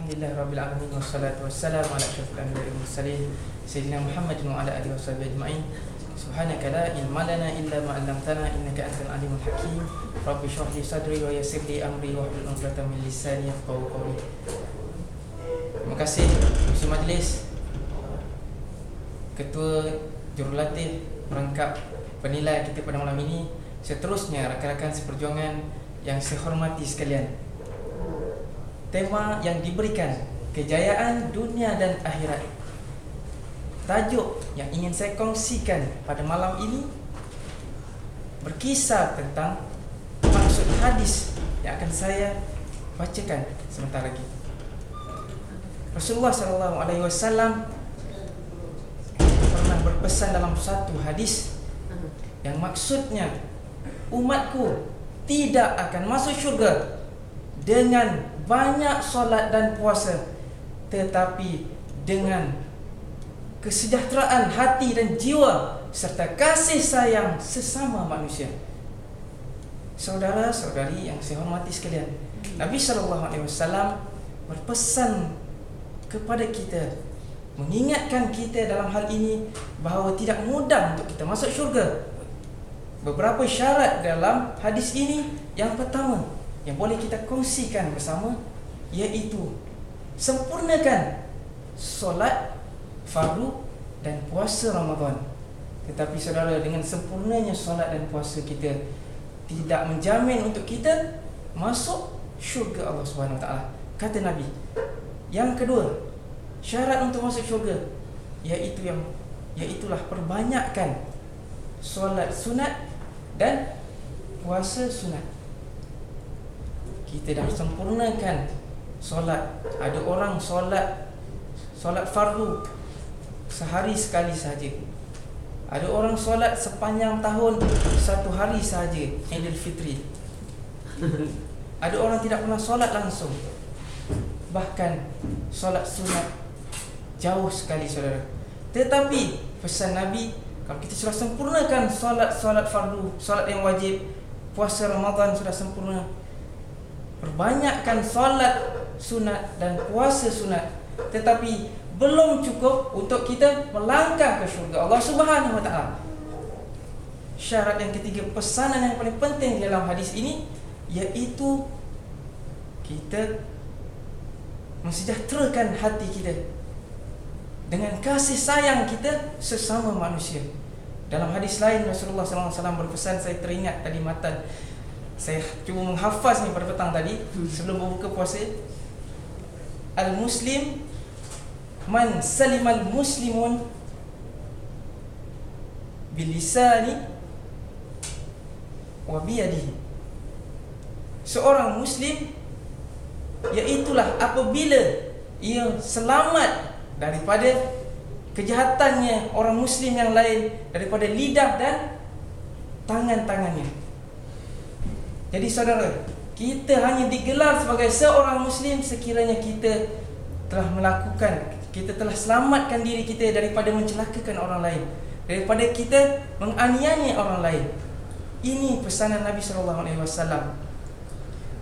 Alhamdulillahirabbil alamin wassalatu wassalamu ala asyrafil anbiya'i wal mursalin sayyidina Muhammadin wa ala alihi washabihi ajma'in. Subhanaka la ilma lana illa ma 'allamtana innaka antal alimul hakim. Rabbi shrah li sadri wa yassir li amri wahlul 'uqdatam min lisani yafqahu qawli. Terima kasih Ketua Majlis, Ketua Jurulatih, perangkap penilai kita pada malam ini. Seterusnya rakan-rakan seperjuangan yang saya hormati sekalian. Tema yang diberikan, kejayaan dunia dan akhirat. Tajuk yang ingin saya kongsikan pada malam ini berkisar tentang maksud hadis yang akan saya bacakan sebentar lagi. Rasulullah SAW pernah berpesan dalam satu hadis yang maksudnya, umatku tidak akan masuk syurga dengan banyak solat dan puasa, tetapi dengan kesejahteraan hati dan jiwa serta kasih sayang sesama manusia. Saudara-saudari yang saya hormati sekalian, Nabi SAW berpesan kepada kita, mengingatkan kita dalam hal ini bahawa tidak mudah untuk kita masuk syurga. Beberapa syarat dalam hadis ini. Yang pertama yang boleh kita kongsikan bersama, iaitu sempurnakan solat fardu dan puasa Ramadan. Tetapi saudara, dengan sempurnanya solat dan puasa kita tidak menjamin untuk kita masuk syurga Allah SWT, kata Nabi. Yang kedua, syarat untuk masuk syurga iaitulah perbanyakkan solat sunat dan puasa sunat. Kita dah sempurnakan solat. Ada orang solat fardu sehari sekali sahaja. Ada orang solat sepanjang tahun satu hari sahaja, Idul Fitri. Ada orang tidak pernah solat langsung. Bahkan solat sunat jauh sekali, saudara. Tetapi pesan Nabi, kalau kita sudah sempurnakan solat fardu, solat yang wajib, puasa Ramadan sudah sempurna, perbanyakkan solat sunat dan puasa sunat, tetapi belum cukup untuk kita melangkah ke syurga Allah Subhanahu Wa Taala. Syarat yang ketiga, pesanan yang paling penting dalam hadis ini, iaitu kita mensejahterakan hati kita dengan kasih sayang kita sesama manusia. Dalam hadis lain Rasulullah SAW berpesan, saya teringat tadi matan, saya cuba menghafaz ni pada petang tadi sebelum berbuka puasa. Al-Muslim man salimal muslimun bilisani wa biyadihi. Seorang Muslim iaitulah apabila ia selamat daripada kejahatannya orang Muslim yang lain, daripada lidah dan tangan-tangannya. Jadi saudara, kita hanya digelar sebagai seorang Muslim sekiranya kita telah selamatkan diri kita daripada mencelakakan orang lain, daripada kita menganiaya orang lain. Ini pesanan Nabi SAW.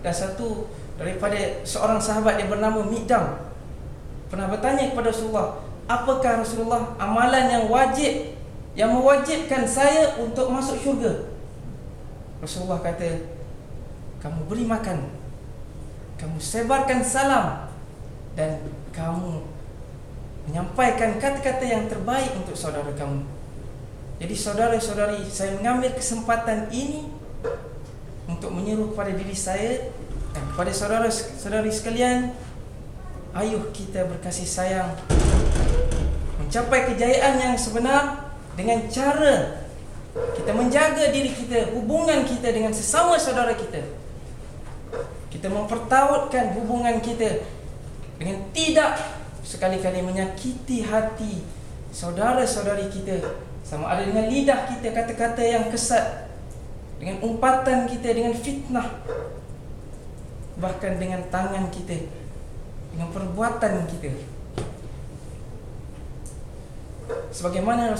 Dan satu daripada seorang sahabat yang bernama Miqdam pernah bertanya kepada Rasulullah, apakah Rasulullah amalan yang wajib, yang mewajibkan saya untuk masuk syurga? Rasulullah kata, kamu beri makan, kamu sebarkan salam, dan kamu menyampaikan kata-kata yang terbaik untuk saudara kamu. Jadi saudara-saudari, saya mengambil kesempatan ini untuk menyeru kepada diri saya dan kepada saudara-saudari sekalian, ayuh kita berkasih sayang, mencapai kejayaan yang sebenar dengan cara kita menjaga diri kita, hubungan kita dengan sesama saudara kita. Kita mempertautkan hubungan kita dengan tidak sekali-kali menyakiti hati saudara-saudari kita, sama ada dengan lidah kita kata-kata yang kesat, dengan umpatan kita dengan fitnah, bahkan dengan tangan kita, dengan perbuatan kita. Sebagaimana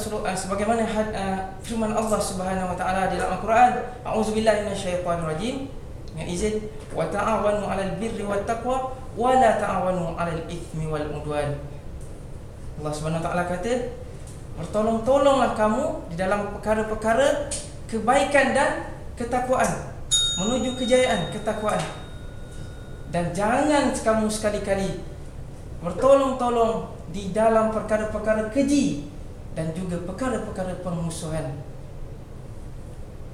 firman Allah Subhanahu Wa Taala di dalam Al-Quran, a'udzubillahi minasyaitonir rajim, dengan izin, wa ta'awanu 'alal birri wat taqwa wala ta'awanu 'alal itsmi wal 'udwan. Allah Subhanahu Wa Taala kata, bertolong-tolonglah kamu di dalam perkara-perkara kebaikan dan ketakwaan, menuju kejayaan ketakwaan. Dan jangan kamu sekali-kali bertolong-tolong di dalam perkara-perkara keji dan juga perkara-perkara permusuhan.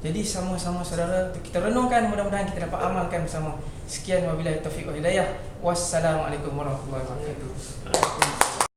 Jadi sama-sama saudara, kita renungkan, mudah-mudahan kita dapat amalkan bersama. Sekian, wabillahi taufiq wal hidayah. Wassalamualaikum warahmatullahi wabarakatuh.